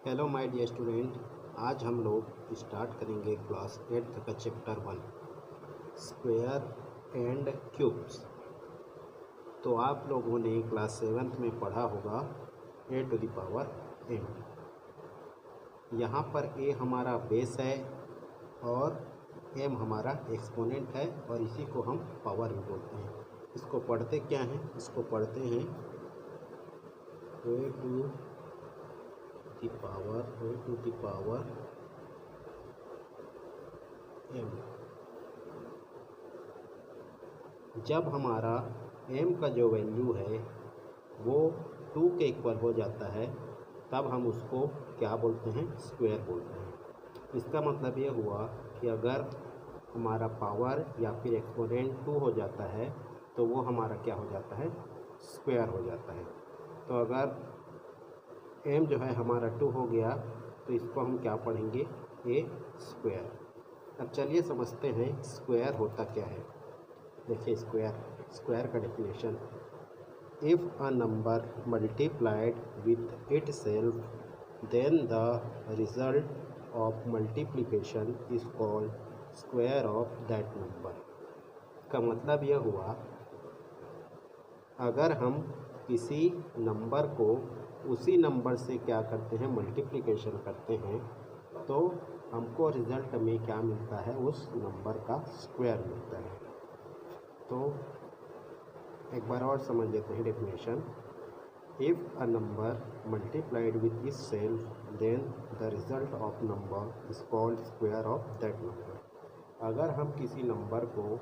Hello my dear student. आज हम लोग स्टार्ट करेंगे क्लास 8th का चैप्टर 1 स्क्वायर एंड क्यूब्स। तो आप लोगों ने क्लास 7th में पढ़ा होगा a to the power n। यहाँ पर a हमारा बेस है और m हमारा एक्सपोनेंट है और इसी को हम पावर भी बोलते हैं। इसको पढ़ते क्या हैं? इसको पढ़ते हैं a to the power m। जब हमारा m का जो वैल्यू है वो 2 के इक्वल हो जाता है तब हम उसको क्या बोलते हैं? स्क्वायर बोलते हैं। इसका मतलब ये हुआ कि अगर हमारा पावर या फिर एक्सपोनेंट 2 हो जाता है तो वो हमारा क्या हो जाता है? स्क्वायर हो जाता है। तो अगर m जो है हमारा 2 हो गया तो इसको हम क्या पढ़ेंगे? a square. अब चलिए समझते हैं स्क्वायर होता क्या है। देखिए स्क्वायर का definition, if a number multiplied with itself then the result of multiplication is called square of that number. का मतलब यह हुआ अगर हम किसी नंबर को उसी नंबर से क्या करते हैं? मल्टीप्लिकेशन करते हैं तो हमको रिजल्ट में क्या मिलता है? उस नंबर का स्क्वायर मिलता है। तो एक बार और समझ लेते हैं definition, if a number multiplied with itself then the result of number is called square of that number. अगर हम किसी नंबर को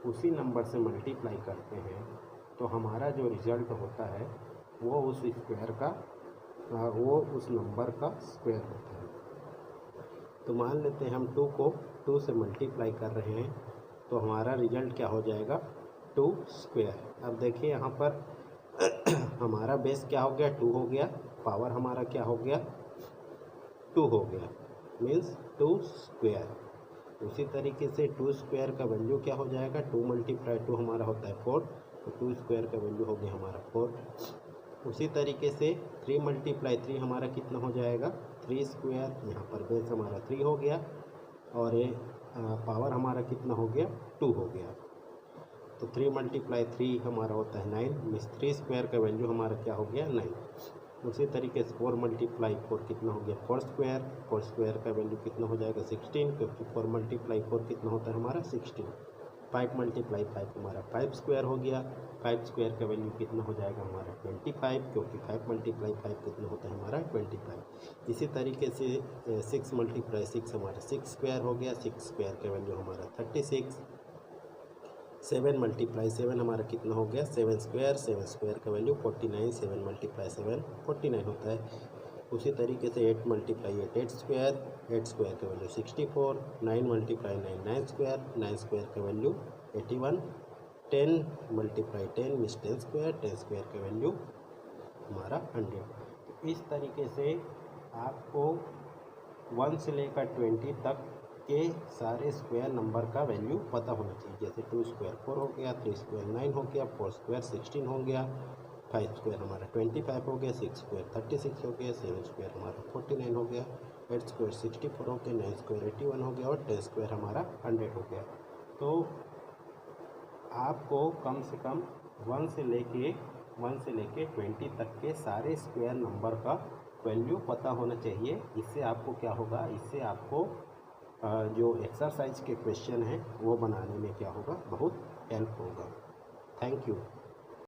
उसी नंबर से मल्टीप्लाई करते हैं तो हमारा जो रिजल्ट होता है वो उस स्क्वायर का वो उस नंबर का स्क्वायर होता है। तो मान लेते हैं हम 2 को 2 से मल्टीप्लाई कर रहे हैं तो हमारा रिजल्ट क्या हो जाएगा? 2 स्क्वायर। अब देखिए यहाँ पर हमारा बेस क्या हो गया? 2 हो गया। पावर हमारा क्या हो गया? 2 हो गया, मीन्स 2 स्क्वायर। उसी तरीके से 2 स्क्वायर का वैल्यू क्या हो जाएगा? 2 मल्टीप्लाई 2 हमारा होता है 4, तो 2 स्क्वायर का वैल्यू हो गया हमारा 4। उसी तरीके से 3 मल्टीप्लाई 3 हमारा कितना हो जाएगा? 3 स्क्वायर। यहाँ पर बेस हमारा 3 हो गया और ये पावर हमारा कितना हो गया? 2 हो गया। तो 3 मल्टीप्लाई 3 हमारा होता है 9, मीन्स 3 स्क्वायर का वैल्यू हमारा क्या हो गया? 9। उसी तरीके से 4 मल्टीप्लाई 4 कितना हो गया? 4 स्क्वायर। 4 स्क्वायर का वैल्यू कितना हो जाएगा? 16, क्योंकि 4 मल्टीप्लाई 4 कितना होता है हमारा? 16। 5 मल्टीप्लाई 5 हमारा 5 स्क्वायर हो गया। 5 स्क्वायर का वैल्यू कितना हो जाएगा हमारा? 25, क्योंकि 5 मल्टीप्लाई 5 कितना होता है हमारा? 25। इसी तरीके से 6 मल्टीप्लाई 6 हमारा 6 स्क्वायर हो गया। 6 स्क्वायर का वैल्यू हमारा 36। 7 मल्टीप्लाई 7 हमारा कितना हो गया? 7 स्क्वायर। 7 स्क्वायर का वैल्यू 49। 7 मल्टीप्लाई 7 49 होता है। उसी तरीके से 8 मल्टीप्लाई 8 8 स्क्वायर। 8 स्क्वायर का वैल्यू 64। 9 multiply 9 9 square. 9 स्क्वायर का value 81। 10 multiply 10 means 10 square. 10 square का वैल्यू हमारा 100। तो इस तरीके से आपको 1 से लेकर 20 तक के सारे स्क्वायर नंबर का वैल्यू पता होना चाहिए। जैसे 2 स्क्वायर 4 हो गया, 3 स्क्वायर 9 हो गया, 4 स्क्वायर 16 हो गया, 5 स्क्वायर हमारा 25 हो गया, 6 स्क्वायर 36 हो गया, 7 स्क्वायर हमारा 49 हो गया, 8 स्क्वायर 64 हो गया, 9 स्क्वायर 81 हो गया और 10 स्क्वायर हमारा 100 हो गया। तो आपको कम से कम 1 से लेके 20 तक के सारे स्क्वायर नंबर का वैल्यू पता होना चाहिए। इससे आपको क्या होगा? इससे आपको जो एक्सरसाइज के क्वेश्चन हैं वो बनाने में क्या होगा? बहुत हेल्प होगा। Thank you.